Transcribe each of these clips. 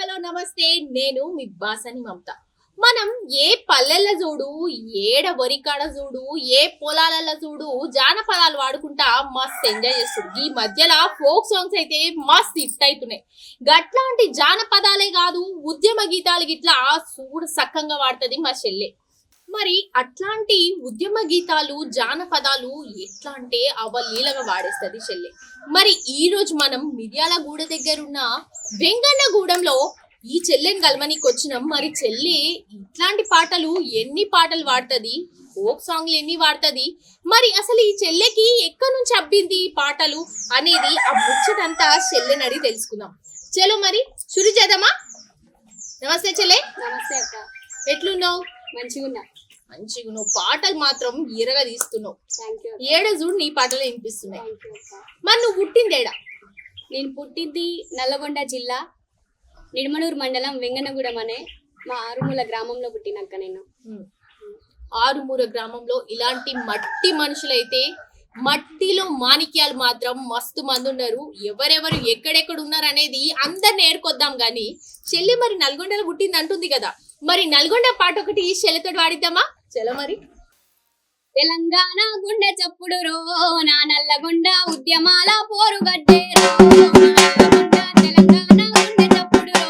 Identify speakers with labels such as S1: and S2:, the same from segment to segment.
S1: Hello నమస్తే. నేను మీ బాసని మమత. మనం ఏ పల్లెల్లో చూడు, ఏడ వరికాడ చూడు, ఏ పొలాలలో చూడు జానపదాలు వాడుకుంటా మస్తు ఎంజాయ్ చేస్తుంది. ఈ మధ్యలో ఫోక్ సాంగ్స్ అయితే మస్తు హిట్ అవుతున్నాయి. గట్లాంటి జానపదాలే కాదు, ఉద్యమ గీతాలు గిట్లా చూడు సక్కంగా వాడుతుంది మా చెల్లె. మరి అట్లాంటి ఉద్యమ గీతాలు జానపదాలు ఎట్లా అంటే అవలీలగా వాడేస్తుంది చెల్లె. మరి ఈ రోజు మనం మిర్యాలగూడ దగ్గరున్న వెంగన్నగూడెంలో ఈ చెల్లెని కలమనికి వచ్చినాం. మరి చెల్లి ఇట్లాంటి పాటలు ఎన్ని పాటలు వాడుతుంది, ఫోక్ సాంగ్లు ఎన్ని వాడుతుంది, మరి అసలు ఈ చెల్లెకి ఎక్కడి నుంచి అబ్బింది ఈ పాటలు అనేది ఆ ముచ్చటంతా చెల్లెని అడిగి తెలుసుకుందాం. చలో మరి శురు చేద్దామా. నమస్తే చెల్లె.
S2: నమస్తే అక్క.
S1: ఎట్లున్నావు?
S2: మంచిగా
S1: నువ్వు పాటలు మాత్రం ఎరగా తీస్తున్నావు. ఏడ చూడు నీ పాటలు వినిపిస్తున్నాయి. మరి నువ్వు పుట్టింది ఏడా?
S2: నేను పుట్టింది నల్లగొండ జిల్లా నిడమనూరు మండలం వెంగనగూడెం అనే మా ఆరుమూల గ్రామంలో పుట్టినక్క నేను.
S1: ఆరుమూల గ్రామంలో ఇలాంటి మట్టి మనుషులైతే మట్టిలో మాణిక్యాలు మాత్రం మస్తు మంది ఉన్నారు. ఎవరెవరు ఎక్కడెక్కడ ఉన్నారు అనేది అందరిని ఏర్కొద్దాం గాని చెల్లి మరి నల్గొండలో పుట్టింది అంటుంది కదా, మరి నల్గొండ పాట ఒకటి చెల్లెతో వాడిద్దామా? చలో మరి.
S2: తెలంగాణ గుండె చప్పుడు రో నా నల్లగొండ ఉద్యమాల పోరుగడ్డే రో. తెలంగాణ గుండె చప్పుడు రో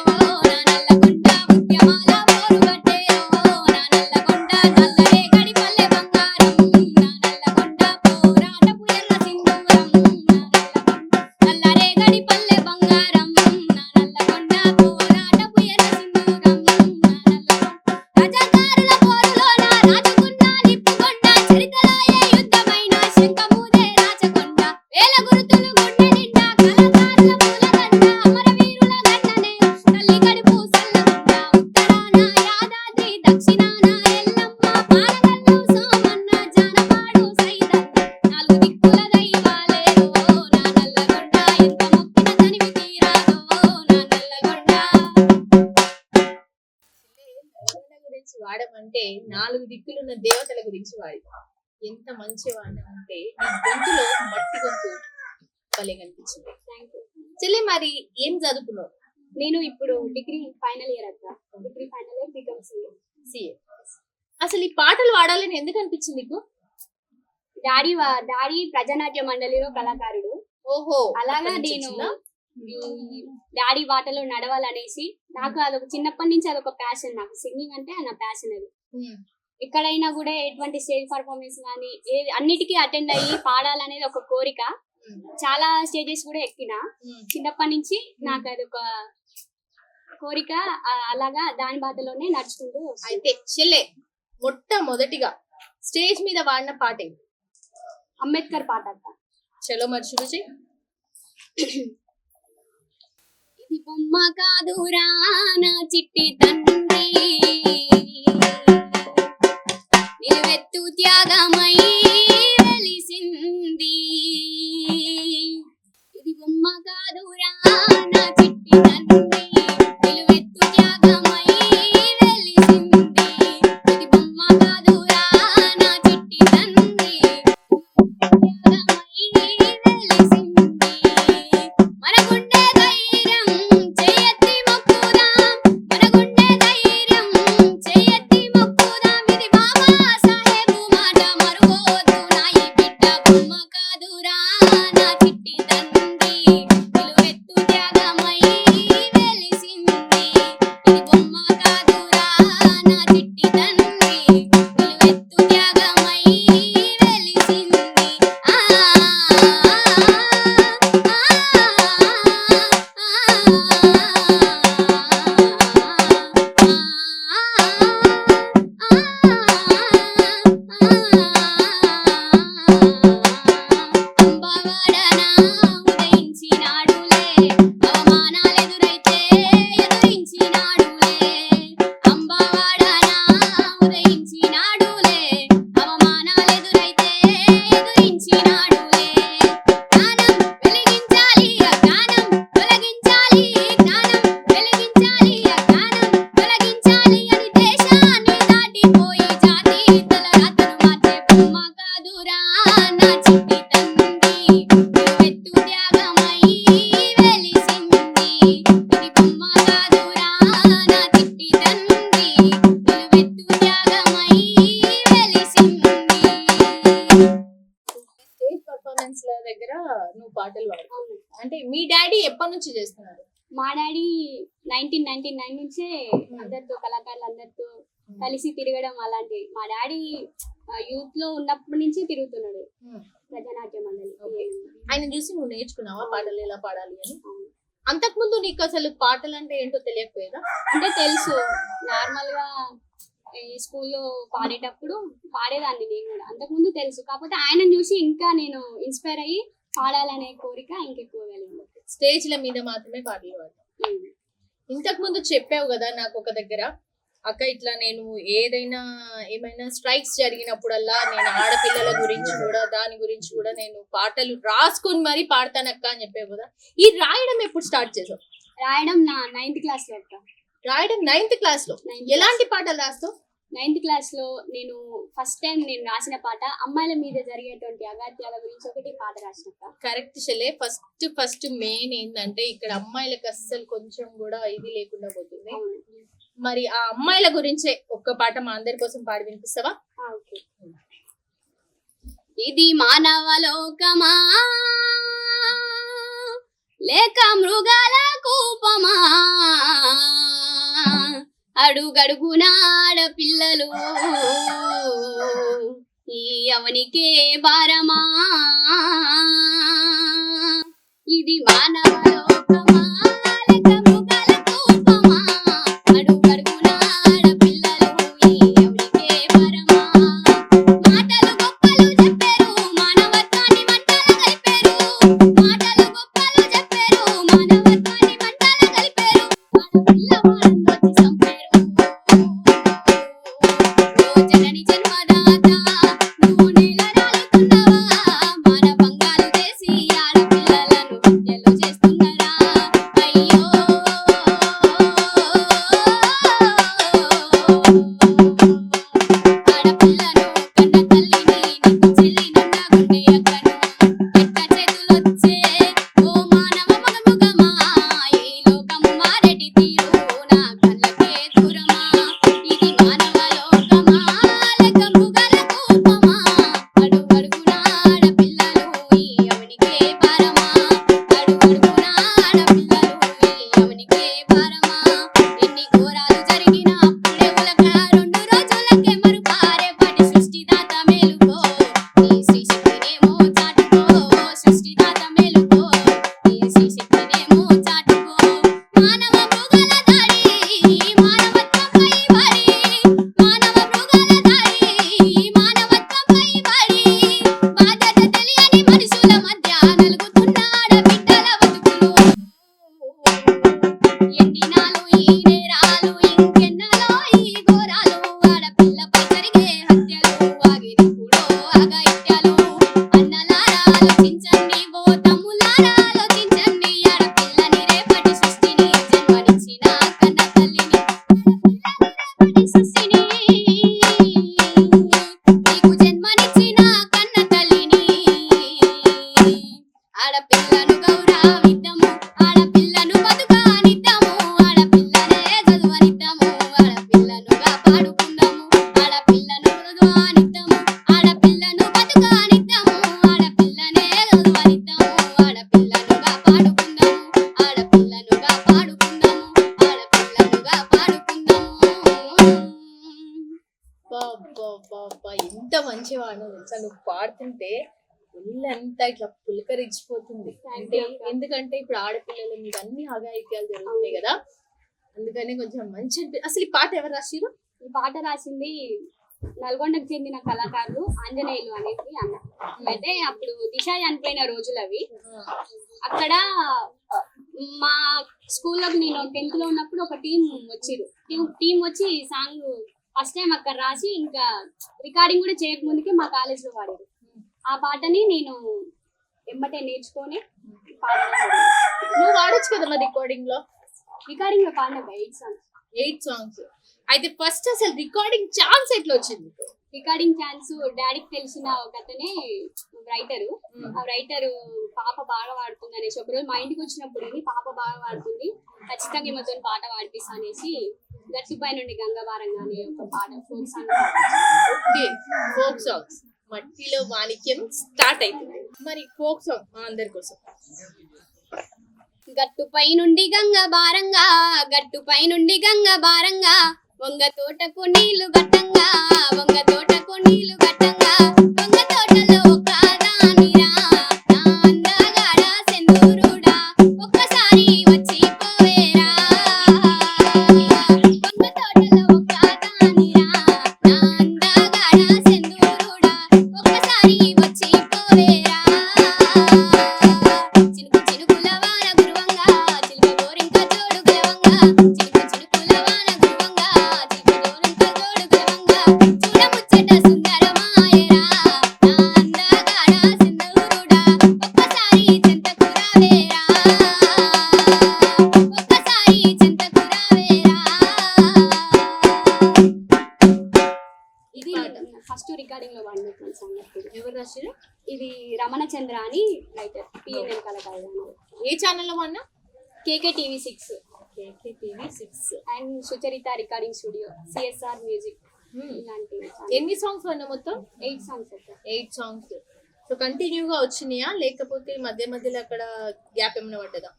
S2: నా నల్లగొండ ఉద్యమాల పోరుగడ్డే రో. నా నల్లగొండ నల్లరే గడి పల్లె బంగారం. నా నల్లగొండ పోరాటపు ఎర్ర సింధూరం. నా నల్లరే గడి పల్లె బంగారం. నా నల్లగొండ పోరాటపు ఎర్ర సింధూరం. నా నల్లగొండ రజాకారుల పోరులోన రాజుకున్న నిప్పుకొండ. చరితరాయే యుద్ధమైన శంఖమూదే రాచకొండ. వేల గురుతులు గుండె నిండా కళాకారుల పూలదండ. అమరవీరుల గన్ననే తల్లి కడుపు సల్లగుండ. ఉత్తరాన యాదాద్రి, దక్షిణాన ఎల్లమ్మ, పాలగల్లు సోమన్న, జానపాడు సైదన్న. నాలుగు దిక్కుల దైవాలే రో నా నల్లగొండ. ఎంత మొక్కిన తనివి తీరాదో నా నల్లగొండ.
S1: నల్గొండ గురించి వాడమంటే నాలుగు దిక్కులున్న దేవతల గురించి వాడి ఎంత మంచి వాడినంటే నీ గొంతులో మట్టి గొంతు భలే కనిపించింది. చెల్లి మరి ఏం చదువుకున్నావు?
S2: నేను ఇప్పుడు డిగ్రీ ఫైనల్ ఇయర్ అక్క. Degree final year BCom
S1: CA. అసలు ఈ పాటలు వాడాలని ఎందుకు అనిపించింది నీకు?
S2: డాడీ ప్రజానాట్య మండలిలో కళాకారుడు.
S1: ఓహో,
S2: అలాగా నేను డాడీ బాటలో నడవాలనేసి నాకు అదొక చిన్నప్పటి నుంచి అదొక ప్యాషన్. నాకు సింగింగ్ అంటే నా ప్యాషన్. అది ఎక్కడైనా కూడా ఎటువంటి స్టేజ్ పర్ఫార్మెన్స్ కానీ అన్నిటికీ అటెండ్ అయ్యి పాడాలనేది ఒక కోరిక. చాలా స్టేజెస్ కూడా ఎక్కిన చిన్నప్పటి నుంచి. నాకు అదొక కోరిక. అలాగా దాని బాటలోనే నడుచుకుంటూ.
S1: అయితే చెల్లె మొట్టమొదటిగా స్టేజ్ మీద వాడిన పాట ఏంటి?
S2: అంబేద్కర్ పాట అక్క.
S1: చలో మరి శురు చెయ్యి.
S2: ఇది బొమ్మ కాదురా నా చిట్టి తండ్రి, నిలువెత్తు త్యాగమై వెలిసింది. ఇది బొమ్మ కాదురా నా చిట్టి తండ్రి, నిలువెత్తు త్యాగమై వెలిసింది. ఇది బొమ్మ కాదురా నా చిట్టి తండ్రి, త్యాగమై వెలిసింది. మన గుండె ధైర్యం చేయెత్తి మొక్కుదాం. మన గుండె ధైర్యం
S1: నుంచి చేస్తున్నారు?
S2: మా డాడీ 1999 నుంచే అందరితో కళాకారులు అందరితో కలిసి తిరగడం అలాంటివి. మా డాడీ యూత్ లో ఉన్నప్పటి నుంచి తిరుగుతున్నాడు ప్రజానాట్య మండలి.
S1: ఆయన చూసి నువ్వు నేర్చుకున్నావా పాటలు ఎలా పాడాలి అని? అంతకుముందు నీకు అసలు పాటలు అంటే ఏంటో తెలియకపోయేదా?
S2: అంటే తెలుసు, నార్మల్ గా స్కూల్లో పాడేటప్పుడు పాడేదాన్ని నేను కూడా, అంతకుముందు తెలుసు. కాకపోతే ఆయనను చూసి ఇంకా నేను ఇన్స్పైర్ అయ్యి పాడాలనే కోరిక ఇంకెక్కువ కలిగింది.
S1: స్టేజ్ల మీద మాత్రమే పాటలు పాడతావు. ఇంతకు ముందు చెప్పావు కదా నాకు ఒక దగ్గర, అక్క ఇట్లా నేను ఏమైనా స్ట్రైక్స్ జరిగినప్పుడల్లా నేను ఆడపిల్లల గురించి కూడా దాని గురించి కూడా నేను పాటలు రాసుకొని మరీ పాడతానక్క అని చెప్పావు కదా. ఈ రాయడం ఎప్పుడు స్టార్ట్ చేసావు?
S2: రాయడం నా 9th క్లాస్ లో అక్క.
S1: రాయడం 9th క్లాస్ లో? ఎలాంటి పాటలు రాస్తావు?
S2: 9th క్లాస్ లో నేను ఫస్ట్ టైం నేను రాసిన పాట అమ్మాయిల మీద జరిగేటువంటి అగాత్యాల గురించి ఒకటి పాట రాసినక్క.
S1: కరెక్ట్ చెల్లె. ఫస్ట్ మెయిన్ ఏంటంటే ఇక్కడ అమ్మాయిలకు అస్సలు కొంచెం కూడా ఇది లేకుండా పోతుంది. మరి ఆ అమ్మాయిల గురించే ఒక్క పాట మా అందరి కోసం పాడి వినిపిస్తావా?
S2: ఇది మానవ లోకమా లేక మృగాల కూపమా, అడుగడుగున ఆడపిల్లలు ఈ అవనికే భారమా. ఇది మానవ లోకమా లేక మృగాల కూపమా, అడుగడుగున ఆడపిల్లలు ఈ అవనికే భారమా. మాటలు గొప్పలు చెప్పారు మానవత్వాన్ని మంటల కలిపారు, మాటలు గొప్పలు చెప్పారు మానవత్వాన్ని మంటల కలిపారు. ఆడపిల్ల వారందొచ్చి చంపారు. ఓ జనని జన్మదాత నువ్వు నేల రాలుతున్నావా, మానభంగాలు చేసి ఆడపిల్లలను హత్యలు చేస్తున్నారా. అయ్యో ఆడపిల్లను కన్న తల్లిని నీకు చెల్లినన్న గుండె అక్కను ఎట్ట చేతులొచ్చే ఓ మానవ మగముగమా, ఈ లోకము మారెటి తీరు నా కళ్ళకే దూరమా. ఇది మానవ లోకమా లేక మృగాల కూపమా, అడుగడుగున ఆడపిల్లలు ఈ అవనికే భారమా, అడుగడుగున ఆడపిల్లలు ఈ అవనికే భారమా. ఎన్ని ఘోరాలు జరిగినా అప్పుడే ఉలక 2 రోజులకే మరుపారేపటి సృష్టిదాత మేలుకో, నీ శ్రీశక్తినేమో చాటుకో, సృష్టిదాత మేలుకో, నీ శ్రీశక్తినేమో చాటుకో. మానవ మృగాల దాడి మానవత్వంపై బడి, మానవ మృగాల దాడి మానవత్వంపై బడి, బాధ్యత తెలియని మనుషుల మధ్య నలుగుతున్న ఆడబిడ్డల బతుకులు. ఎన్నినాలు ఈ నేరాలు ఇంకెన్నాలో ఈ ఘోరాలు, ఆడపిల్లపై జరిగే హత్యలు ఆగినప్పుడో అఘాయిత్యాలు. అన్నలారా ఆలోచించండి, ఓ తమ్ములారా ఆలోచించండి, ఆడపిల్లని రేపటి సృష్టిని జన్మనిచ్చిన కన్న తల్లిని, రేపటి సృష్టిని నీకు జన్మనిచ్చిన కన్న తల్లిని. ఆడపిల్లను గౌరవిద్దాము, ఆడపిల్లను బతుకనిద్దాము, ఆడపిల్లనే చదువనిద్దాము, ఆడపిల్లను కాపాడుకుందాము, ఆడపిల్లను చదువనిద్దాము, ఆడపిల్లను బతుకనిద్దాము, ఆడపిల్లనే చదువనిద్దాము, ఆడపిల్లను కాపాడుకుందాము, ఆడపిల్లను కాపాడుకుందాము, ఆడపిల్లను కాపాడుకుందాము.
S1: బాబా ఎంత మంచివాడు తెలుసా. నువ్వు పాడుతుంటే ఒళ్ళంతా ఇట్లా పులకరించిపోతుంది. అంటే ఎందుకంటే ఇప్పుడు ఆడపిల్లల మీద అన్ని అఘాయిత్యాలు జరుగుతున్నాయి కదా, అందుకని కొంచెం మంచి అసలు ఈ పాట ఎవరు రాసిరు?
S2: ఈ పాట రాసింది నల్గొండకు చెందిన కళాకారులు ఆంజనేయులు అనేది అన్న. అయితే అప్పుడు దిశ చనిపోయిన రోజులు అవి. అక్కడ మా స్కూల్లో నేను 10th లో ఉన్నప్పుడు ఒక టీం వచ్చిరు. టీం వచ్చి ఈ సాంగ్ ఫస్ట్ టైం అక్కడ రాసి ఇంకా రికార్డింగ్ కూడా చేయకముందుకే మా కాలేజ్ లో పాడారు. ఆ పాటని నేను ఎమ్మటే నేర్చుకొని పాడడం.
S1: నువ్వు వాడొచ్చు కదా మరి రికార్డింగ్ లో
S2: పాడిన 8
S1: సాంగ్స్. అయితే ఫస్ట్ అసలు రికార్డింగ్ ఛాన్స్ ఎట్లా వచ్చింది?
S2: రికార్డింగ్ ఛాన్స్ డాడీకి తెలిసిన ఒక అతనే రైటరు. ఆ రైటరు పాప బాగా పాడుతుంది అనేసి ఒకరోజు మా ఇంటికి వచ్చినప్పుడు పాప బాగా పాడుతుంది, ఖచ్చితంగా ఈమెతో పాట పాడిపిస్తా అనేసి గట్టిపై నుండి గంగవారంగా అనే ఒక పాట folk song.
S1: Okay, folk songs మట్టిలో మాణిక్యం స్టార్ట్ అవుతుంది. మరి ఫోక్ సాంగ్ మా అందరి కోసం.
S2: గట్టుపై నుండి గంగ భారంగా గట్టుపై నుండి గంగ భారంగా వంగ తోటకు నీళ్లు గట్టంగా వంగ తోటకు నీళ్లు గట్టంగా వంగ తోటలో ఒక దానిరా నా అందగాడ సెందూరుడా ఒక్కసారి వచ్చి పోవేరా వంగ తోటలో ఒక దానిరా నా అందగాడ సెందూరుడా ఒక్కసారి వచ్చి పోవేరా చినుకు చినుకుల వాన గురువంగా చిలుక గోరింక జోడు గలవంగా చినుకు చినుకుల వాన గురువంగా చిలుక గోరింక జోడు గలవంగా చూడముచ్చట సుందరమాయరా నా అందగాడ సింధూరుడా ఒక్కసారి చెంతకు రావేరా ఒక్కసారి చెంతకు రావేరా. ఇది ఫస్ట్ రికార్డింగ్ లో వాడినటువంటి సంగతి.
S1: ఎవరు రాసిరు?
S2: ఇది రమణ చంద్ర అని రైటర్ పిఎన్ఎన్ కళాకారుడు
S1: ఏ ఛానల్లో అన్నా?
S2: KK TV 6
S1: KKTV 6.
S2: And Sucharita recording studio CSR music ఇలాంటి
S1: ఎన్ని సాంగ్స్ అన్నా మొత్తం?
S2: 8 సాంగ్స్ అయితే
S1: 8 సాంగ్స్. సో కంటిన్యూగా వచ్చినాయా లేకపోతే మధ్య మధ్యలో అక్కడ గ్యాప్ ఏమైనా పడ్డదా?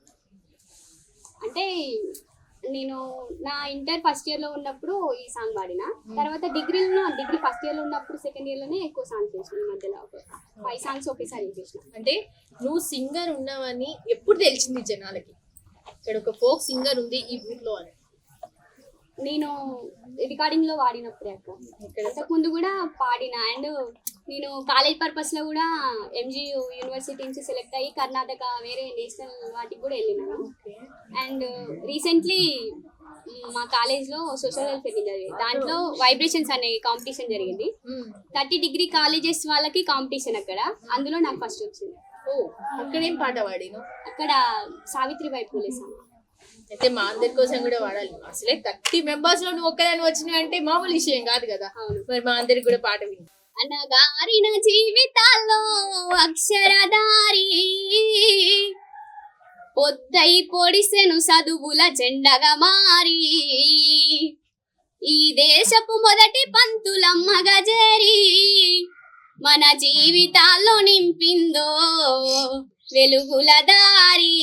S2: అంటే నేను నా ఇంటర్ ఫస్ట్ ఇయర్ లో ఉన్నప్పుడు ఈ సాంగ్ పాడిన తర్వాత డిగ్రీ ఫస్ట్ ఇయర్ లో ఉన్నప్పుడు సెకండ్ ఇయర్ లోనే ఎక్కువ సాంగ్స్ చేసిన ఈ మధ్యలో 5 సాంగ్స్ ఒకేసారి చేసిన.
S1: అంటే నువ్వు సింగర్ ఉన్నావని ఎప్పుడు తెలిసింది జనాలకి ఇక్కడ ఒక ఫోక్ సింగర్ ఉంది ఈ ఊర్లో అని?
S2: నేను రికార్డింగ్ లో వాడినప్పుడే అక్క. అంతకు ముందు కూడా పాడిన అండ్ నేను కాలేజ్ పర్పస్ లో కూడా ఎంజీ యూనివర్సిటీ నుంచి సెలెక్ట్ అయ్యి కర్ణాటక వేరే నేషనల్ వాటికి కూడా వెళ్ళినాను. అండ్ రీసెంట్లీ మా కాలేజ్ లో సోషల్ వెల్ఫేర్ జరిగింది. దాంట్లో వైబ్రేషన్స్ అనే కాంపిటీషన్ జరిగింది. 30 డిగ్రీ కాలేజెస్ వాళ్ళకి కాంపిటీషన్ అక్కడ. అందులో నాకు ఫస్ట్ వచ్చింది.
S1: ఓ, అక్కడ ఏం పాట వాడిను?
S2: అక్కడ సావిత్రిబాయి పూలే సాంగ్.
S1: అయితే మా అందరి కోసం కూడా వాడాలి. అసలే 30 మెంబర్స్ లో నువ్వు ఒక్కదాని వచ్చినావు అంటే మామూలు విషయం కాదు కదా. మరి మా అందరికి కూడా పాట విను.
S2: అనగారిన జీవితాల్లో అక్షరధారి పొద్దై పొడిసెను చదువుల జెండగా మారి ఈ దేశపు మొదటి పంతులమ్మగా చేరి మన జీవితాల్లో నింపిందో వెలుగుల దారి.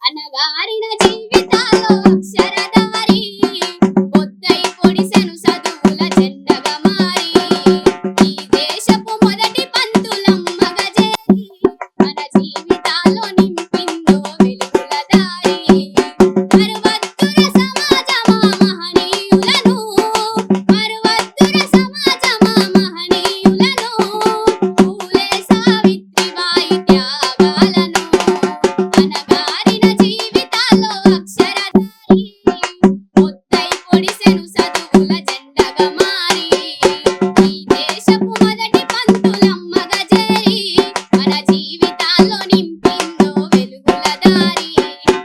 S2: అనగారిన జీవితాల్లో అక్షరధారి పొద్దై పొడిసెను చదువుల జెండగా మారి ఈ దేశపు మొదటి పంతులమ్మగా చేరి మన జీవితాల్లో నింపిందో వెలుగుల దారి. మరువద్దుర సమాజమా మహనీయులను మరువద్దుర సమాజమా మహనీయులను పూలే సావిత్రిబాయి త్యాగాలను. అనగారిన జీవితాల్లో అక్షరధారి పొద్దై పొడిసెను చదువుల జెండగా మారి ఈ దేశపు మొదటి పంతులమ్మగా చేరి మన జీవితాల్లో నింపిందో వెలుగుల దారి.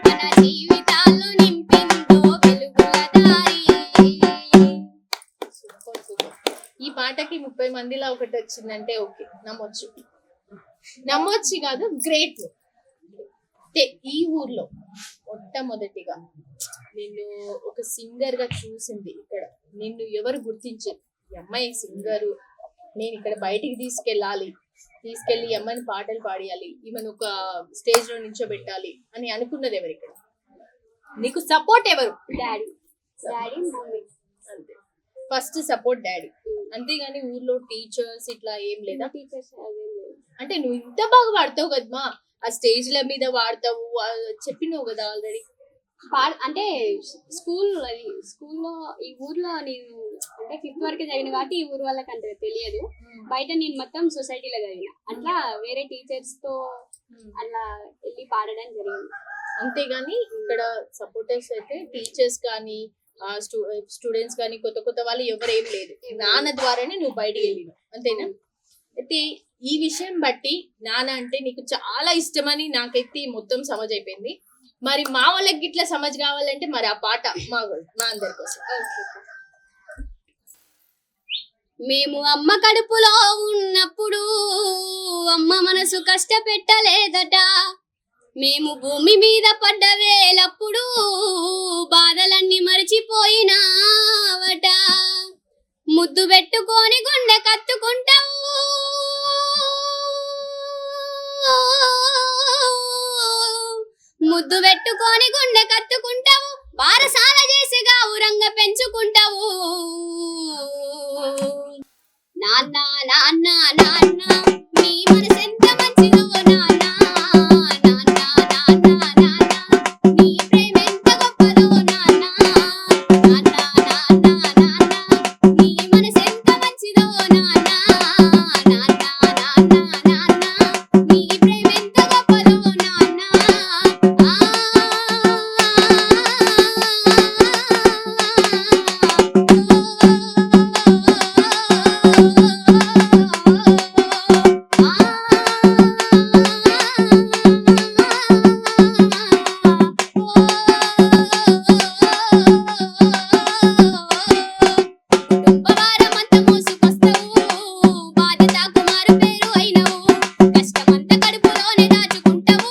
S2: మన జీవితాల్లో నింపిందో వెలుగుల దారి.
S1: Super super. ఈ పాటకి 30 మందిలా ఒకటి వచ్చిందంటే ఓకే, నమ్మొచ్చు కాదు, గ్రేట్. ఈ ఊర్లో మొట్టమొదటిగా నిన్ను ఒక సింగర్ గా చూసింది ఇక్కడ, నిన్ను ఎవరు గుర్తించారు? ఈ అమ్మాయి సింగరు, నేను ఇక్కడ బయటికి తీసుకెళ్ళి ఈ అమ్మాయిని పాటలు పాడియాలి, ఈమెను ఒక స్టేజ్ లో నించోబెట్టాలి అని అనుకున్నది ఎవరు ఇక్కడ? నీకు సపోర్ట్ ఎవరు?
S2: Daddy mummy.
S1: అంతే, ఫస్ట్ సపోర్ట్ డాడీ. అంతేగాని ఊర్లో టీచర్స్ ఇట్లా ఏం లేదా?
S2: టీచర్స్ అదేం లేదు.
S1: అంటే నువ్వు ఇంత బాగా పాడతావు కదమ్మా, ఆ స్టేజ్ల మీద వాడతావు చెప్పినావు కదా ఆల్రెడీ.
S2: అంటే స్కూల్లో ఈ ఊర్లో నేను అంటే 5th వరకు చదివిన కాబట్టి ఈ ఊరు వాళ్ళకి అంత తెలియదు. బయట నేను మొత్తం సొసైటీలో చదివిన. అట్లా వేరే టీచర్స్ తో అలా వెళ్ళి పాడడం జరిగింది.
S1: అంతేగాని ఇక్కడ సపోర్టర్స్ అయితే టీచర్స్ కానీ స్టూడెంట్స్ కానీ కొత్త వాళ్ళు ఎవరేం లేదు, నాన్న ద్వారానే నువ్వు బయటికి వెళ్ళినావు అంతేనా? అయితే ఈ విషయం బట్టి నాన్న అంటే నీకు చాలా ఇష్టమని నాకైతే మొత్తం సమజ్ అయిపోయింది. మరి మా వాళ్ళకి ఇట్లా సమజ్ కావాలంటే మరి ఆ పాట మా అందరి కోసం.
S2: మేము అమ్మ కడుపులో ఉన్నప్పుడు అమ్మ మనసు కష్టపెట్టలేదట. మేము భూమి మీద పడ్డ వేలప్పుడు బాధలన్నీ మరిచిపోయినావట. ముద్దు పెట్టుకొని గుండె కత్తుకుంటావు ముద్దు పెట్టుకొని గుండె కత్తుకుంటావు బారసాల చేసిగా ఊరంగ పెంచుకుంటావు నాన్న నాన్న నాన్న నీ మనసెంత మంచిదో నాన్న నాన్న నాన్న నాన్న నీ ప్రేమ ఎంత గొప్పదో నాన్న నాన్న నాన్న నాన్న నీ మనసెంత మంచిదో నాన్న నాన్న నాన్న నాన్న నీ ప్రేమ ఎంత గొప్పదో నాన్న కుటుంబవారమంతా మోసుకొస్తావు బాధ్యత కుమారు పేరు అయినవు కష్టమంతా కడుపులోనే దాచుకుంటావు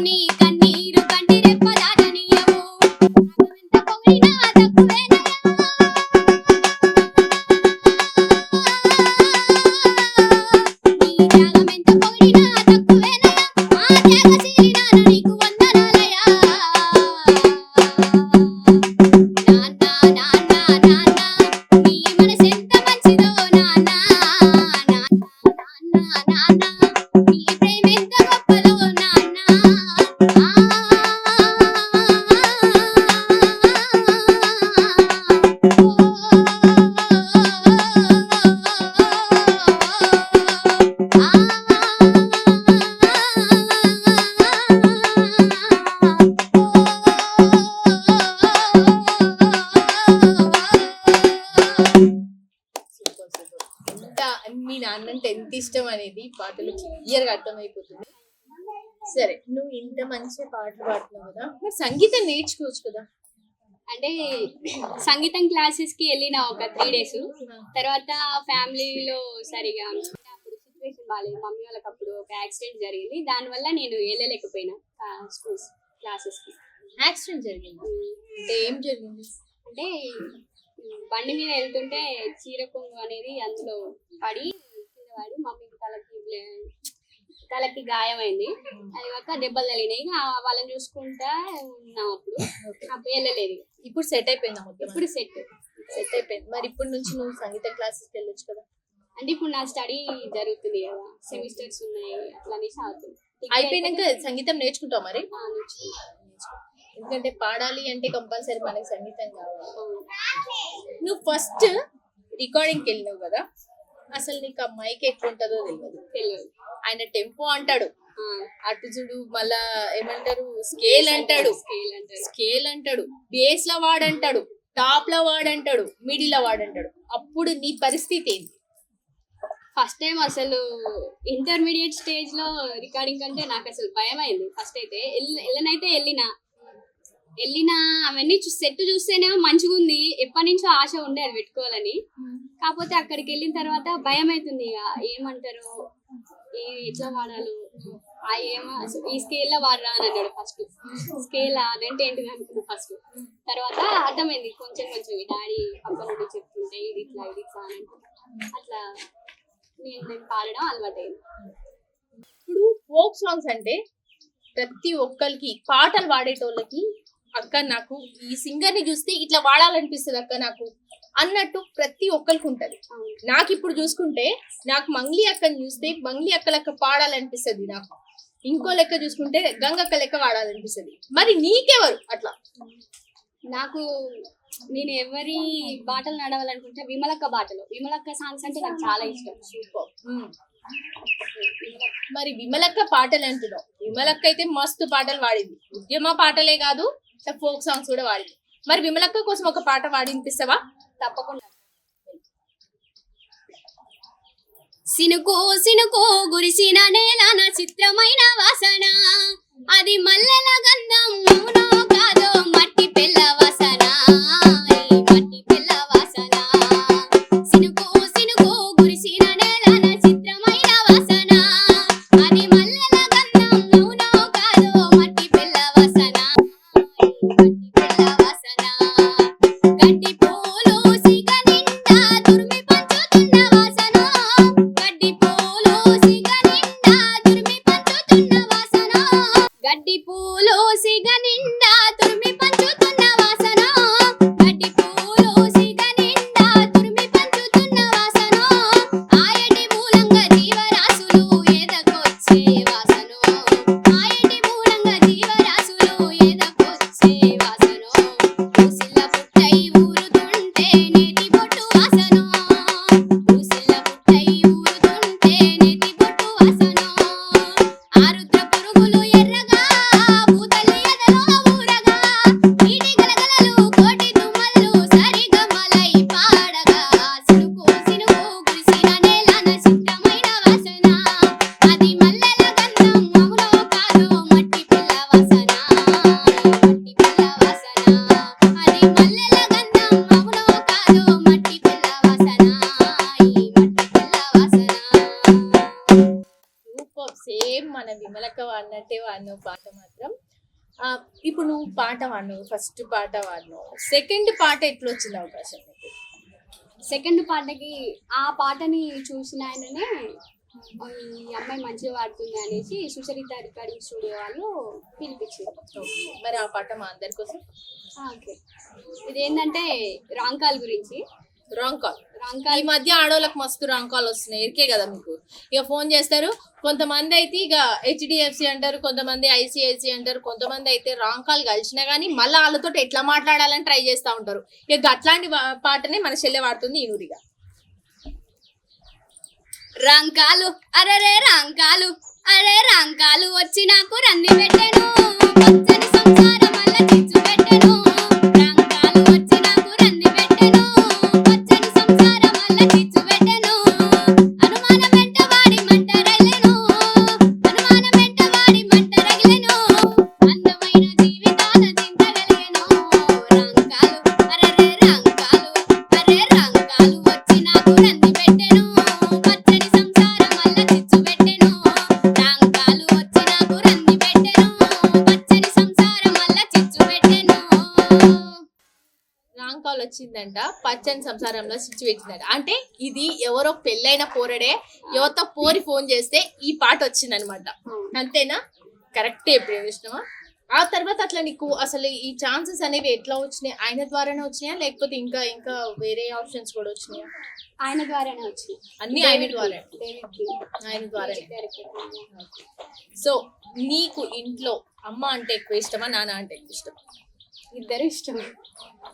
S2: నీ కన్నీరు కంటి రెప్ప దాటనీయవు ఎంత పొగిడినా తక్కువేనయ్యా నీ త్యాగం ఎంత పొగిడినా తక్కువేనయ్యా ఆ త్యాగశీలినాను నీకు వందనాలయ్యా నాన్న నాన్న నాన్న నీ మనసెంత మంచిదో నాన్న నాన్న నాన్న నాన్న నీ ప్రేమ ఎంత గొప్పదో నాన్న
S1: సూపర్ సూపర్. ఎంత మీ నాన్నంటే ఎంత ఇష్టం అనేది పాటలు క్లియర్ గా అర్థమైపోతుంది. సరే, నువ్వు ఇంత మంచి పాటలు పాడుతున్నావు కదా, మరి సంగీతం నేర్చుకోవచ్చు కదా.
S2: అంటే సంగీతం క్లాసెస్ కి వెళ్ళిన ఒక 3 days తర్వాత ఫ్యామిలీలో సరిగా అప్పుడు సిచ్యువేషన్ బాగాలేదు మమ్మీ వాళ్ళకి అప్పుడు ఒక యాక్సిడెంట్ జరిగింది దానివల్ల నేను వెళ్ళలేకపోయినా స్కూల్స్ క్లాసెస్ కి
S1: యాక్సిడెంట్ జరిగింది అంటే ఏం జరిగింది?
S2: అంటే బండి మీద వెళ్తుంటే చీర కొంగు అనేది అందులో పడి కింద పడి మమ్మీకి తలకి గాయమైంది అది కాక దెబ్బలు తగిలినాయి ఇక వాళ్ళని చూసుకుంటా ఉన్నాం అప్పుడు వెళ్ళలేదు
S1: ఇప్పుడు సెట్ అయిపోయిందా మొత్తం?
S2: ఇప్పుడు సెట్
S1: అయిపోయింది. మరి ఇప్పుడు నుంచి నువ్వు సంగీత క్లాసెస్కి వెళ్ళొచ్చు కదా.
S2: అంటే ఇప్పుడు నా స్టడీ జరుగుతుంది కదా సెమిస్టర్స్ ఉన్నాయి అట్లా అనేసి అవుతుంది
S1: అయిపోయినాక సంగీతం నేర్చుకుంటావు మరి?
S2: నేర్చుకుంటా.
S1: ఎందుకంటే పాడాలి అంటే కంపల్సరీ మనకి సంగీతం కావాలి. నువ్వు ఫస్ట్ రికార్డింగ్కి వెళ్ళినావు కదా, అసలు నీకు ఆ మైక్ ఎట్లుంటుందో తెలియదు. ఆయన టెంపో అంటాడు, అటు చూడు మళ్ళా ఏమంటారు స్కేల్ అంటాడు, బేస్ లో వాడంటాడు, టాప్ లో వాడంటాడు, మిడిల్ లో వాడంటాడు. అప్పుడు నీ పరిస్థితి ఏంటి?
S2: ఫస్ట్ టైం అసలు ఇంటర్మీడియట్ స్టేజ్ లో రికార్డింగ్ అంటే నాకు అసలు భయం అయింది. ఫస్ట్ అయితే వెళ్ళినా అవన్నీ సెట్ చూస్తేనేమో మంచిగా ఉంది, ఎప్పటి నుంచో ఆశ ఉండే అది పెట్టుకోవాలని. కాకపోతే అక్కడికి వెళ్ళిన తర్వాత భయం అవుతుంది, ఇక ఏమంటారు ఎట్లా వాడాలి ఈ స్కేల్ లో వాడరా అని అన్నాడు. ఫస్ట్ స్కేల్ అదంటే ఏంటిది అనుకున్నా ఫస్ట్. తర్వాత అర్థమైంది కొంచెం డాడీ పక్క నుండి చెప్తుంటే ఇది ఇట్లా అని అట్లా నేను పాడడం అలవాటైంది.
S1: ఇప్పుడు ఫోక్ సాంగ్స్ అంటే ప్రతి ఒక్కరికి పాటలు పాడేటోళ్ళకి అక్క నాకు ఈ సింగర్ ని చూస్తే ఇట్లా వాడాలనిపిస్తుంది అక్క నాకు అన్నట్టు ప్రతి ఒక్కరికి ఉంటది. నాకు ఇప్పుడు చూసుకుంటే నాకు మంగ్లీ అక్కని చూస్తే మంగ్లీ అక్క లెక్క పాడాలనిపిస్తుంది, నాకు ఇంకో లెక్క చూసుకుంటే గంగక్క లెక్క వాడాలనిపిస్తుంది. మరి నీకెవరు అట్లా?
S2: నాకు నేను ఎవరి బాటలు నడవాలనుకుంటే విమలక్క సాంగ్స్ అంటే నాకు చాలా ఇష్టం.
S1: సూపర్. మరి విమలక్క పాటలు అంటున్నావు, విమలక్క అయితే మస్తు పాటలు పాడింది, ఉద్యమ పాటలే కాదు ఫోక్ సాంగ్స్ కూడా పాడింది. మరి విమలక్క కోసం ఒక పాట పాడి వినిపిస్తావా?
S2: తప్పకుండా. సినుకో సినుకో గురిసిన నేలన చిత్రమైన వాసన అది మల్లెల గంధం అవునో కాదో మట్టి పిల్ల వాసన ఈ మట్టి పిల్ల వాసన సినుకో సినుకో గురిసిన నేలన చిత్రమైన వాసన అది మల్లెల గంధం అవునో కాదో మట్టి పిల్ల వాసన మట్టి పిల్ల వాసన గడ్డి పూలు సిగ నిండా దుర్మి పంచుతున్న వాసన గడ్డి పూలు సిగ నిండా దుర్మి పంచుతున్న వాసన గడ్డి పూలు సిగ
S1: పాడినావు పాట మాత్రం. ఆ, ఇప్పుడు నువ్వు పాట పాడినావు, ఫస్ట్ పాట పాడినావు, సెకండ్ పాట ఎట్లా వచ్చింది అవకాశం నీకు?
S2: సెకండ్ పాటకి ఆ పాటని చూసిన ఆయననే ఈ అమ్మాయి మంచిగా పాడుతుంది అనేసి సుచరిత రికార్డింగ్ స్టూడియో వాళ్ళు పిలిపించారు.
S1: Okay. మరి ఆ పాట మా అందరి కోసం.
S2: ఓకే, ఇదేంటంటే రాంగ్ కాల్ గురించి.
S1: Wrong call.
S2: రాంగ్
S1: ఈ
S2: కాల్
S1: మధ్య ఆడోళ్ళకి మస్తు రాంగ్ కాల్ వస్తున్నాయి, ఎరికే కదా మీకు. ఇక ఫోన్ చేస్తారు, కొంతమంది అయితే ఇక హెచ్డిఎఫ్సి అంటారు, కొంతమంది ఐసిఐసి అంటారు, కొంతమంది అయితే రాంగ్ కాల్ కలిసినా కానీ మళ్ళీ వాళ్ళతో ఎట్లా మాట్లాడాలని ట్రై చేస్తూ ఉంటారు. ఇక అట్లాంటి పాటనే మన చెల్లె వాడుతుంది ఈనూరిగా.
S2: రంకాలు అరరే రంకాలు అరే రంకాలు వచ్చి నాకు రంది పెట్టెను పచ్చని సంసారం వల్ల చిచ్చు పెట్టెను రంకాలు వచ్చి నాకు రంది పెట్టెను పచ్చని సంసారం వల్ల చిచ్చు పెట్టెను అనుమానం వెంట వాడి మంట రగిలెను అనుమానం వెంట వాడి మంట రగిలెను అందమైన జీవితాన చింతగలిగెను రంకాలు అరరే రంకాలు అరే రంకాలు వచ్చి నాకు రంది పెట్టెను పచ్చని సంసారం వల్ల చిచ్చు పెట్టెను రంకాలు వచ్చి నాకు రంది పెట్టెను పచ్చని సంసారం వల్ల చిచ్చు పెట్టెను.
S1: రాంగ్ కాల్ వచ్చిందంట, పచ్చని సంసారంలో స్విచ్ పెట్టిందంట. అంటే ఇది ఎవరో పెళ్ళైన పోరడే ఎవరితో పోరి ఫోన్ చేస్తే ఈ పాట వచ్చిందనమాట. అంతేనా? కరెక్టే ప్రవేశనమా? ఆ తర్వాత అట్లా నీకు అసలు ఈ ఛాన్సెస్ అనేవి ఎట్లా వచ్చినాయి? ఆయన ద్వారానే వచ్చినాయా లేకపోతే ఇంకా ఇంకా వేరే ఆప్షన్స్ కూడా వచ్చినాయా?
S2: ఆయన ద్వారానే వచ్చింది.
S1: అన్ని ఆయన ద్వారా.
S2: డేవిడ్కి
S1: ఆయన ద్వారానే. సో నీకు ఇంట్లో అమ్మ అంటే ఎక్కువ ఇష్టమా, నాన్న అంటే ఎక్కువ ఇష్టమా?
S2: ఇద్దరు ఇష్టం.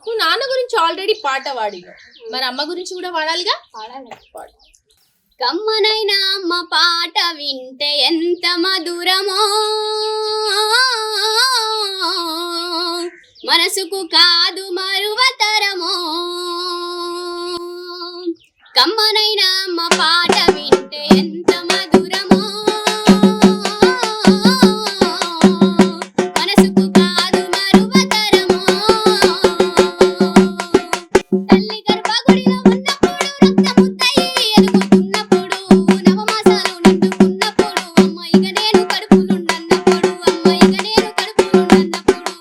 S1: నువ్వు నాన్న గురించి ఆల్రెడీ పాట వాడిను, మరి అమ్మ గురించి కూడా వాడాలిగా.
S2: పాడాలి.
S1: పాడు.
S2: కమ్మనైన అమ్మ పాట వింటే ఎంత మధురమో మనసుకు కాదు మరువతరమో కమ్మనైన అమ్మ పాట వింటే ఎంత మధురమో మనసుకు కాదు మరువతరమో తల్లి గర్భగుడిలో ఉన్నప్పుడు రక్తముద్దయి ఎదుగుతున్నప్పుడు నవమాసాలు నిండుకున్నప్పుడు అమ్మాయిగ నేను కడుపులుండన్నప్పుడు అమ్మాయిగ నేను కడుపులుండన్నప్పుడు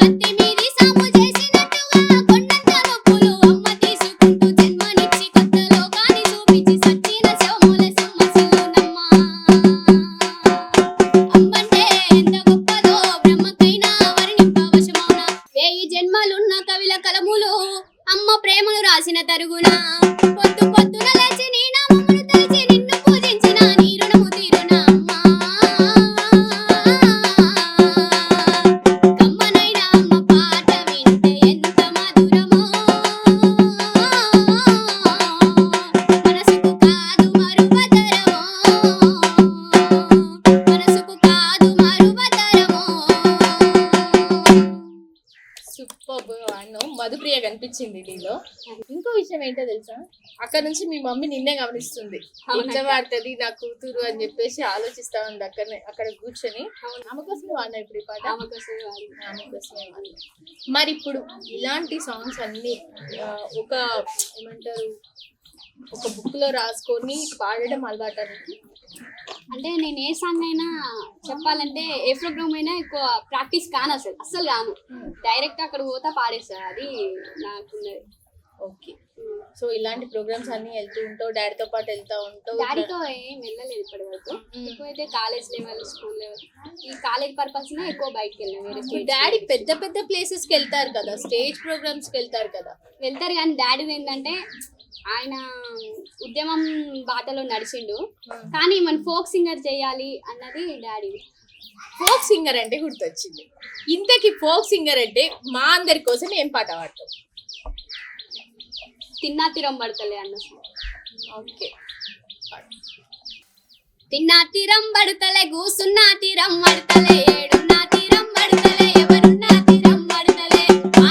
S2: కత్తి మీది సాము చేసినట్టుగా కొండంత నొప్పులు అమ్మ తీసుకుంటూ జన్మనిచ్చి కొత్త లోకాన్ని చూపించి సచ్చిన శవముల సమ్మసిల్లునమ్మ అమ్మంటే ఎంత గొప్పదో బ్రహ్మకైనా వర్ణింపవశమౌన వేయి జన్మలున్న కవిల కలములు అమ్మ ప్రేమను రాసిన తరుగున పొద్దు పొద్దున లేచి నీ నామమును తలిచి నిన్ను పూజించిన నీ రుణము తీరున అమ్మా కమ్మనైన అమ్మ పాట వింటే ఎంత మధురమో మనసుకు కాదు మరువతరమో మనసుకు కాదు మరువతరమో.
S1: సూపర్ వాడిను. మధుప్రియ కనిపించింది నీలో. ఇంకో విషయం ఏంటో తెలుసా, అక్కడ నుంచి మీ మమ్మీ నిన్నే గమనిస్తుంది. ఎట్లా వాడుతుంది నా కూతురు అని చెప్పేసి ఆలోచిస్తా ఉంది అక్కడ కూర్చొని. ఆమె కోసమే వాడినా ఇప్పుడు ఈ పాట. ఆమె కోసమే వాడినా. మరి ఇప్పుడు ఇలాంటి సాంగ్స్ అన్ని ఒక ఏమంటారు, ఒక బుక్ లో రాసుకొని పాడడం అలవాటు అనేది.
S2: అంటే నేను ఏ సాంగ్ అయినా చెప్పాలంటే ఏ ప్రోగ్రామ్ అయినా ఎక్కువ ప్రాక్టీస్ కాను, అస్సలు కాను. డైరెక్ట్ అక్కడ పోతా పాడేస్తా, అది నాకున్నది.
S1: ఓకే. సో ఇలాంటి ప్రోగ్రామ్స్ అన్ని వెళ్తూ ఉంటావు, డాడీతో పాటు వెళ్తా ఉంటావు.
S2: డాడీతో ఏం వెళ్ళలేదు ఇప్పటి వరకు. ఎక్కువైతే కాలేజ్ లెవెల్, స్కూల్ లెవెల్, ఈ కాలేజ్ పర్పస్ ఎక్కువ బయటకు వెళ్ళాను. వేరే స్టేట్
S1: డాడీ పెద్ద పెద్ద ప్లేసెస్ కి వెళ్తారు కదా, స్టేజ్ ప్రోగ్రామ్స్ కి వెళ్తారు కదా.
S2: వెళ్తారు కానీ డాడీ ఏంటంటే ఆయన ఉద్యమం బాటలో నడిచిండు, కానీ మన ఫోక్ సింగర్ చేయాలి అన్నది డాడీ.
S1: ఫోక్ సింగర్ అంటే గుర్తొచ్చింది. ఇంతకీ ఫోక్ సింగర్ అంటే మా అందరి కోసం ఏం పాట పాడతావు?
S2: తిన్నా తీరం పడతలే అన్న.
S1: ఓకే.
S2: తిన్నా తీరం పడతలే కూసున్నా తీరం పడతలే ఏడున్నా తీరం పడతలే ఎవరున్నా తీరం పడతలే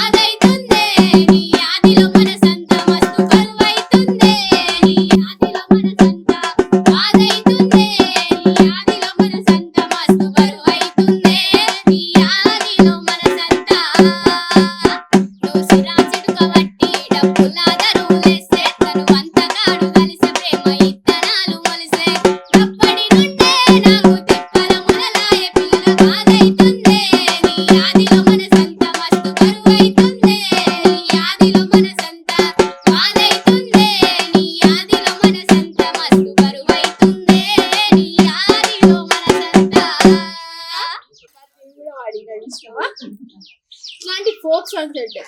S2: ఆగైతుందే నీ ఆదిలో మనసంతా మస్తు కరువైతుందే నీ ఆదిలో మనసంతా ఆగైతుందే నీ ఆదిలో మనసంతా మస్తు కరువైతుందే నీ ఆదిలో మనసంతా నువ్వు సిరాచిడు కవట్టి డబ్బులా దరువులేస్తే తను అంతగాడు కలిసి ప్రేమ ఇత్తనాలు మొలిసే అప్పటి నుండే నాకు తిప్పల మునలాయ పిల్లల బాధ
S1: ఇట్లాంటి ఫోక్ సాంగ్స్ అంటే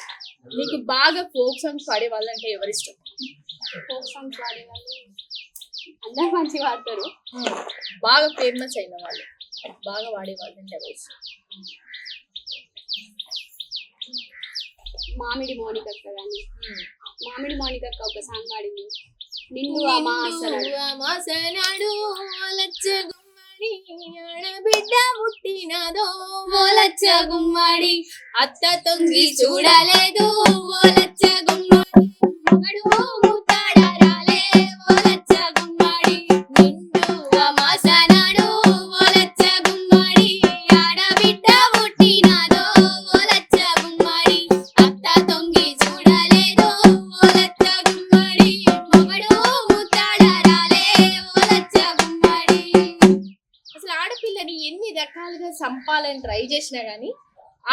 S1: నీకు బాగా ఫోక్ సాంగ్స్ పాడే వాళ్ళంటే ఎవరు ఇష్టం?
S2: ఫోక్ సాంగ్స్ పాడేవాళ్ళు అందరు మంచిగా పాడతారు.
S1: బాగా ఫేమస్ అయిన వాళ్ళు, బాగా వాడే వాళ్ళంటే ఎవరు ఇష్టం?
S2: మామిడి మౌనికక్క కానీ, మామిడి మౌనికక్క ఒక సాంగ్ పాడింది, నిన్ను
S1: అమాసనాడు లచ్చ గుమ్మడి ఆడబిడ్డ పుట్టినదో
S2: ఓలచ్చ గుమ్మడి
S1: అత్త తొంగి
S2: చూడలేదు ఓలచ్చ గుమ్మడి మగడు ముత్తాడారాలే ఓలచ్చ గుమ్మడి
S1: నిండు
S2: అమాసనాడు ఓలచ్చ గుమ్మడి ఆడబిడ్డ పుట్టినదో ఓలచ్చ గుమ్మడి అత్త తొంగి చూడలేదు ఓలచ్చ గుమ్మడి మగడు ముత్తాడారాలే ఓలచ్చ గుమ్మడి.
S1: అసలు ఆడపిల్లని ఎన్ని రకాలుగా సంపాలని ట్రై చేసినా గానీ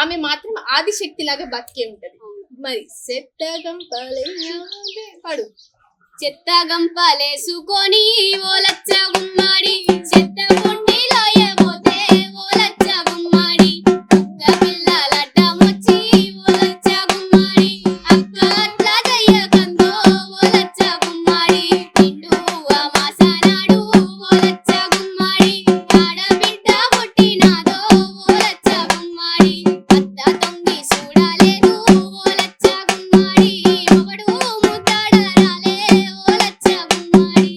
S1: ఆమె మాత్రం ఆదిశక్తి లాగా బతికే ఉంటది. మరి సెత్తగం పడు
S2: చెత్త గంపలేసుకొని ఓలచ్చ గుమ్మడి చెత్త పొండిలో ఏమోతే ఓలచ్చ గుమ్మడి అక్క పిల్లలడ్డమొచ్చి ఓలచ్చ గుమ్మడి అక్క అట్ల చెయ్యకందో ఓలచ్చ గుమ్మడి నిండు అమాసనాడు ఓలచ్చ గుమ్మడి ఆడబిడ్డ పుట్టినాదో ఓలచ్చ గుమ్మడి అత్త తొంగి చూడలేదు ఓలచ్చ గుమ్మడి మొగడు ముద్దాడరాలే ఓలచ్చ గుమ్మడి.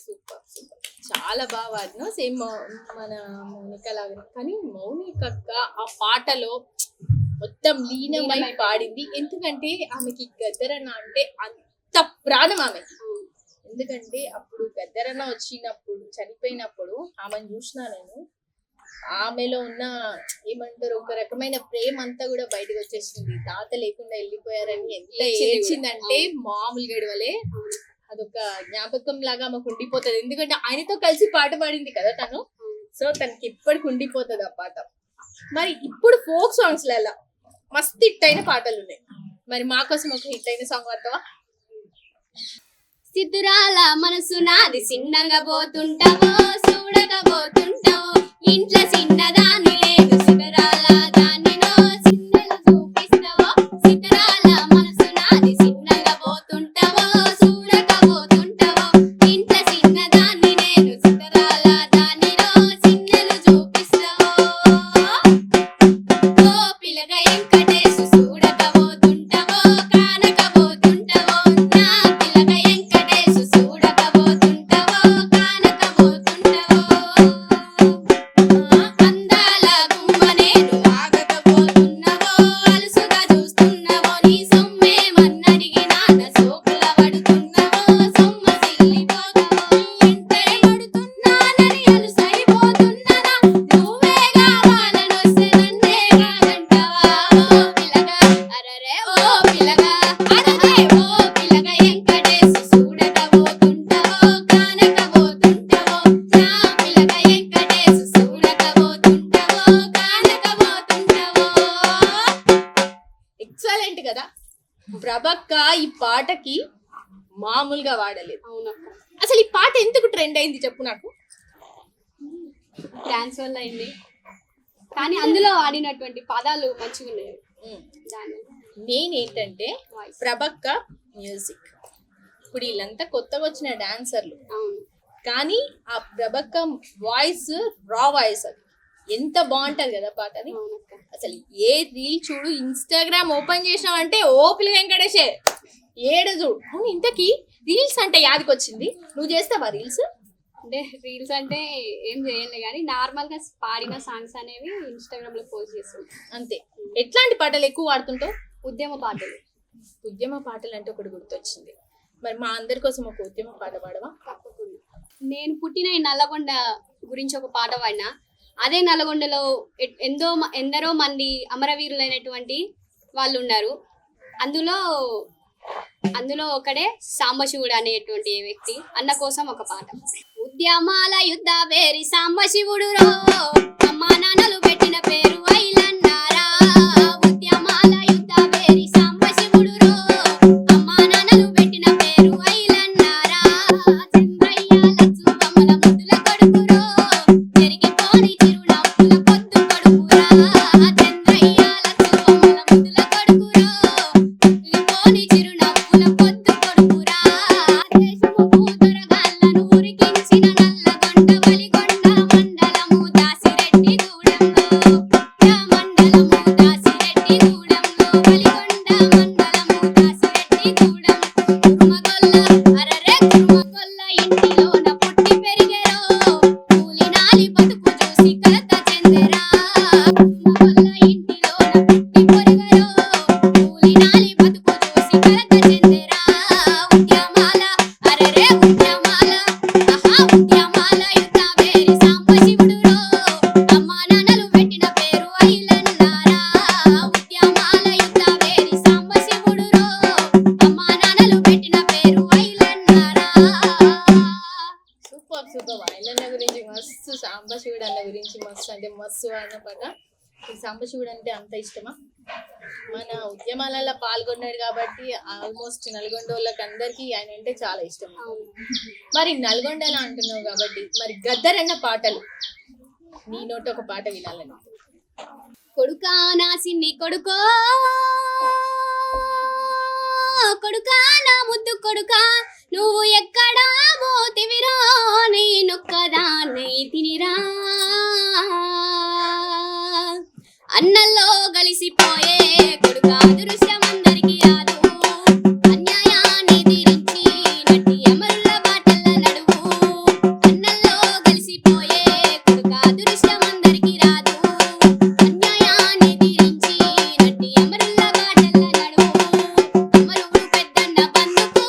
S1: సూపర్ సూపర్, చాలా బాగా వాడినావు. సేమ్ మన మౌనిక లాగా. కానీ మౌనిక అక్క ఆ పాటలో మొత్తం లీనమై పాడింది. ఎందుకంటే ఆమెకి గద్దరన్న అంటే అంత ప్రాణం ఆమె. ఎందుకంటే అప్పుడు గద్దరన్న వచ్చినప్పుడు చనిపోయినప్పుడు ఆమెను చూసినా నేను, ఆమెలో ఉన్న ఏమంటారు ఒక రకమైన ప్రేమ అంతా కూడా బయటకు వచ్చేసింది. తాత లేకుండా వెళ్ళిపోయారని ఎంత ఏడ్చిందంటే మామూలుగా గడవలే. అదొక జ్ఞాపకం లాగా ఆమెకు ఉండిపోతుంది. ఎందుకంటే ఆయనతో కలిసి పాట పాడింది కదా తను, సో తనకి ఇప్పటికి ఉండిపోతుంది ఆ పాట. మరి ఇప్పుడు ఫోక్ సాంగ్స్ లలో మస్తు హిట్ అయిన పాటలు ఉన్నాయి. మరి మా కోసం ఒక హిట్ అయిన సాంగ్ వాడతావా?
S2: సిద్ధురాల మనసు నాది సిన్నగా పోతుంటావో చూడకపోతుంటావో ఇంట్లో చిన్నదాన్ని లేదు సిద్ధరాల దానిలో చిన్నలు చూపిస్తావో సిద్ధరాల మనసు నాది సిన్నగా పోతుంటావో చూడకపోతుంటావో ఇంట్లో చిన్నదాన్ని నేను సిద్ధరాల దానిలో చిన్నలు చూపిస్తావో ఓ పిల్లగ వెంకటేశు చూడకపోతుంటావో కానకపోతుంటావో నా పిల్లగ వెంకటేశు చూడకపోతుంటావో కానకపోతుంటావో అందాల గుమ్మ నేను ఆగకపోతున్నావో అలుసుగా చూస్తున్నావో నీ సొమ్మేమన్నడిగినా నా సోకుల పడుతున్నావో సొమ్మ సిల్లిపోతావో ఇంటై పడుతున్నానని అలుసైపోతున్నానా నువ్వే కావాలనొస్తే నన్నే కాదంటావా ఓ పిల్లగా అరరే ఓ పిల్లగా అరరే ఓ పిల్లగా వెంకటేశు చూడకపోతుంటావో కానకపోతుంటావో నా పిల్లగా వెంకటేశు చూడకపోతుంటావో కానకపోతుంటావో.
S1: ఎక్సలెంట్ కదా. ప్రభక్క ఈ పాటకి మామూలుగా వాడలేదు.
S2: అవునక్క,
S1: అసలు ఈ పాట ఎందుకు ట్రెండ్ అయింది చెప్పు నాకు.
S2: డాన్స్ వల్ల అయింది కానీ అందులో ఆడినటువంటి పదాలు మంచిగా ఉన్నాయి. దాని
S1: నేనేంటంటే
S2: వాయిస్
S1: ప్రభక్క మ్యూజిక్, ఇప్పుడు వీళ్ళంతా కొత్తగా వచ్చిన డాన్సర్లు,
S2: అవును
S1: కానీ ఆ ప్రభక్క వాయిస్ రా వాయిస్ అది ఎంత బాగుంటది కదా పాట అది.
S2: అవునక్క.
S1: అసలు ఏ రీల్ చూడు, ఇన్స్టాగ్రామ్ ఓపెన్ చేసినావంటే ఓ పిల్ల వెంకటేషే ఏడ చూడు. అవును, ఇంతకీ రీల్స్ అంటే యాదికొచ్చింది, నువ్వు చేస్తావా రీల్స్?
S2: అంటే రీల్స్ అంటే ఏం చేయలే కానీ నార్మల్ గా పాడిన సాంగ్స్ అనేవి ఇన్స్టాగ్రామ్ లో పోస్ట్ చేస్తాం
S1: అంతే. ఎట్లాంటి పాటలు ఎక్కువ వాడుతుంటావు?
S2: ఉద్యమ పాటలు.
S1: ఉద్యమ పాటలు అంటే ఒకటి గుర్తొచ్చింది. మరి మా అందరి కోసం ఒక ఉద్యమ పాట పాడవా?
S2: తప్పకుండా. నేను పుట్టిన ఈ నల్లగొండ గురించి ఒక పాట పాడినా. అదే నల్లగొండలో ఎందరో మంది అమరవీరులైనటువంటి వాళ్ళు ఉన్నారు. అందులో ఒకడే సాంబశివుడు అనేటువంటి వ్యక్తి. అన్న కోసం ఒక పాట. ఉద్యమాల యుద్ధ పేరి సాంబశివుడు రో అమ్మా నాన్నలు పెట్టిన పేరు ఐలన్నారా. ఉద్యమాల యుద్ధ పేరి సాంబశివుడు రో అమ్మా నాన్నలు పెట్టిన పేరు ఐలన్నారా. చంద్రయ్య లచ్చు కమల ముద్దుల కొడుకురో జరిగిపోని చిరునవ్వుల పొద్దు కొడుకురా. చంద్రయ్య లచ్చు
S1: మస్తు వాడిన పాట. ఈ సాంబశివుడు అంటే అంత ఇష్టమా? మన ఉద్యమాలలో పాల్గొన్నాడు కాబట్టి ఆల్మోస్ట్ నల్గొండ వాళ్ళకి అందరికి ఆయన అంటే చాలా ఇష్టం. మరి నల్గొండలో అంటున్నావు కాబట్టి మరి గద్దరన్న పాటలు నీ నోట ఒక పాట వినాలని.
S2: కొడుకా నా సిన్ని కొడుకో కొడుకా నా ముద్దు కొడుకా నువ్వు ఎక్కడా పోతివిరా నేనొక్కదాన్నై తినిరా అన్నల్లో కలిసిపోయే కొడుకా దృశ్యం అందరికి రాదు అన్యాయాన్ని తీరించి నటి అమరుల బాటల నడువు అన్నల్లో కలిసిపోయే కొడుకా దృశ్యం అందరికి రాదు అన్యాయాన్ని తీరించి నటి అమరుల బాటల నడువు అమరుడు పెద్దన్న బందుకు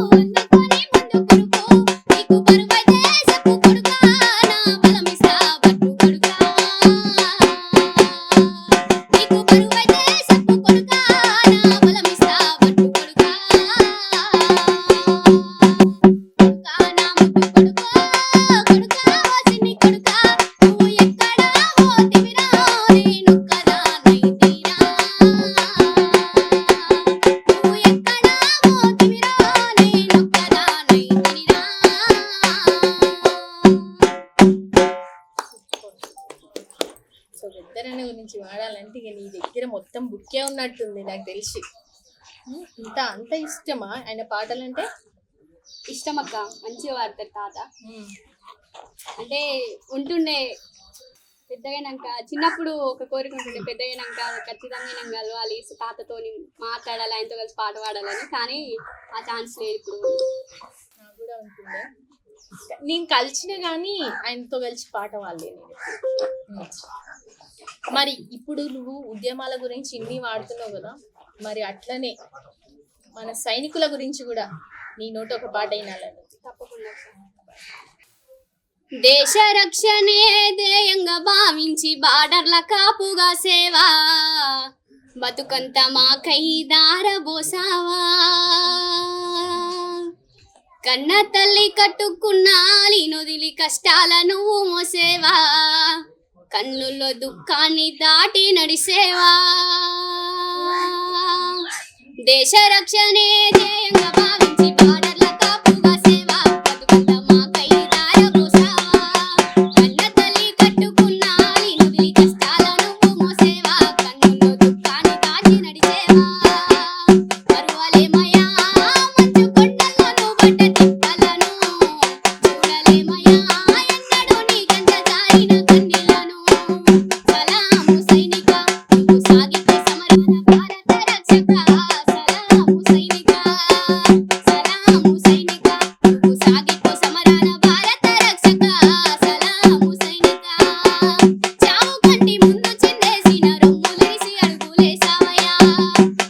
S2: అందుకొని ముందు కొడుకు నీకు బరువైతే చెప్పు కొడుకా నా బలమిస్తా పట్టు కొడుకా నీకు బరువైతే చెప్పు కొడుకా నా బలమిస్తా పట్టు కొడుకా కొడుకా నా ముద్దు కొడుకో కొడుకా సిన్ని కొడుకా నువ్వు ఎక్కడా పోతివిరా నేనొక్కదాన్నై తీరా నువ్వు ఎక్కడా పోతివిరా నేనొక్కదాన్నై తినిరా
S1: సో గద్దరన్న గురించి వాడాలంటే ఇక నీ దగ్గర మొత్తం బుక్కే ఉన్నట్టుంది నాకు తెలిసి. అంత ఇష్టమా ఆయన పాటలంటే?
S2: ఇష్టమక్క మంచిగా వాడతారు తాత అంటే ఉంటుండే పెద్దగైనాక చిన్నప్పుడు ఒక కోరిక ఉంటుండే పెద్దగైనాక ఖచ్చితంగా నేను కలవాలి తాతతోని మాట్లాడాలి ఆయనతో కలిసి పాట పాడాలని కానీ ఆ ఛాన్స్ లేదు ఇప్పుడు
S1: నాకు కూడా ఉంటుండే. నేను కలిసిన కానీ ఆయనతో కలిసి పాట వాళ్ళే నేను. మరి ఇప్పుడు నువ్వు ఉద్యమాల గురించి ఇన్ని వాడుతున్నావు కదా, మరి అట్లనే మన సైనికుల గురించి కూడా నీ నోట ఒక పాట అయినాలని.
S2: తప్పకుండా దేశ రక్షణే ధ్యేయంగా భావించి బార్డర్ల కాపుగా సేవా బతుకంత మాకై దారబోసావా కన్న తల్లి కట్టుకున్నాలి నొదిలి కష్టాల నువ్వు మోసేవా కన్నుల్లో దుఃఖాన్ని దాటి నడిసేవా దేశ రక్షణే ధ్యేయంగా భావించి బార్డర్ల కాపుగా సేవా బతుకంత మాకై దారబోసావా కన్న తల్లి కట్టుకున్నాలి నొదిలి కష్టాల నువ్వు మోసేవా కన్నుల్లో దుఃఖాన్ని దాటి నడిసేవా పరువలేమయా మంచు కొండల్లో నువ్వు పడ్డ తిప్పలను చూడలేమయా ఎన్నడూ నీ కంట జారిన కన్నీళ్లను సలాము సైనిక నువ్వు సాగిపో సమరాన భారత రక్షక సలాము సైనిక సలాము సైనిక నువ్వు సాగిపో సమరాన భారత రక్షక సలాము సైనిక చావు కంటి ముందు చిందేసిన రొమ్ములేసి అడుగులేసావయ్యా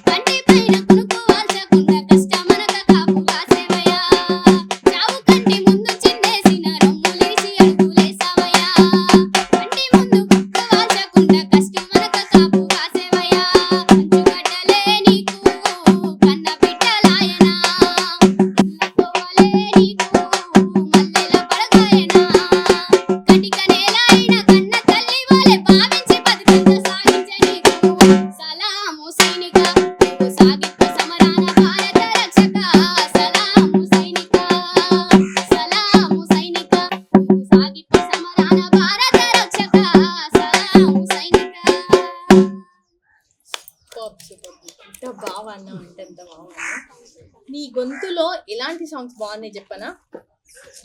S2: కంటి పైన కునుకు వాల్చకుండా కష్టమనక కాపు కాసేవయ్యా చావు కంటి ముందు చిందేసిన రొమ్ములేసి అడుగులేసావయ్యా కంటి ముందు కునుకు వాల్చకుండా కష్టమనక కాపు కాసేవయ్యా కంచుగడ్డలే నీకు కన్న బిడ్డలాయనా లతోవలే నీకు మల్లెల పడగాయనా కటిక నేలైన కన్న తల్లి వలె భావించి బతుకంత సాగించే నీకు సలాము సైనిక నువ్వు సాగిపో సమరాన భారత రక్షక సలాము సైనిక సలాము సైనిక నువ్వు సాగిపో సమరాన భారత రక్షక సలాము సైనిక
S1: ఎంత బాగా అన్నావు అంటే ఎంత బాగా. నీ గొంతులో ఎలాంటి సాంగ్స్ బాగున్నాయి చెప్పనా?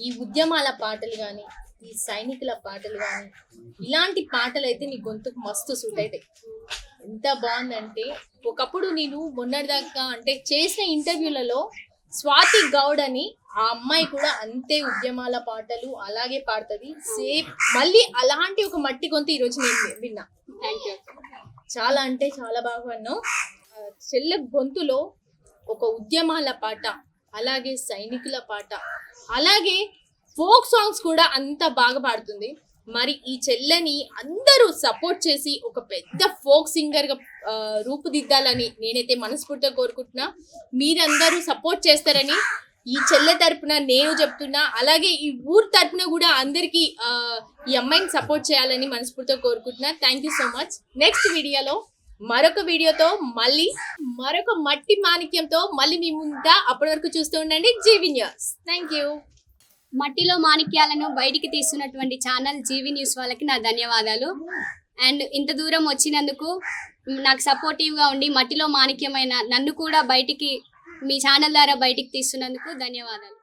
S1: ఈ ఉద్యమాల పాటలు కానీ ఈ సైనికుల పాటలు కానీ ఇలాంటి పాటలు అయితే నీ గొంతుకు మస్తు సూట్ అవుతాయి. ఎంత బాగుందంటే ఒకప్పుడు నేను మొన్నటిదాకా అంటే చేసిన ఇంటర్వ్యూలలో స్వాతి గౌడ్ అని ఆ అమ్మాయి కూడా అంతే ఉద్యమాల పాటలు అలాగే పాడుతుంది సేమ్. మళ్ళీ అలాంటి ఒక మట్టి గొంతు ఈరోజు నేను విన్నా.
S2: థ్యాంక్ యూ
S1: చాలా అంటే చాలా బాగా అన్నావు. చెల్లె గొంతులో ఒక ఉద్యమాల పాట అలాగే సైనికుల పాట అలాగే ఫోక్ సాంగ్స్ కూడా అంత బాగా పాడుతుంది. మరి ఈ చెల్లెని అందరూ సపోర్ట్ చేసి ఒక పెద్ద ఫోక్ సింగర్ గా రూపుదిద్దాలని నేనైతే మనస్ఫూర్తిగా కోరుకుంటున్నా. మీరందరూ సపోర్ట్ చేస్తారని ఈ చెల్లె తరపున నేను చెప్తున్నా, అలాగే ఈ ఊరు తరపున కూడా అందరికి ఈ అమ్మాయిని సపోర్ట్ చేయాలని మనస్ఫూర్తిగా కోరుకుంటున్నా. Thank you so much. Next వీడియోలో మరొక వీడియోతో మళ్ళీ మరొక మట్టి మాణిక్యంతో మళ్ళీ మీ ముందా. అప్పటి వరకు చూస్తూ ఉండండి జీవి న్యూస్. Thank you.
S2: మట్టిలో మాణిక్యాలను బయటికి తీస్తున్నటువంటి ఛానల్ జీవి న్యూస్ వాళ్ళకి నా ధన్యవాదాలు. అండ్ ఇంత దూరం వచ్చినందుకు నాకు సపోర్టివ్గా ఉండి మట్టిలో మాణిక్యమైన నన్ను కూడా బయటికి మీ ఛానల్ ద్వారా బయటికి తీస్తున్నందుకు ధన్యవాదాలు.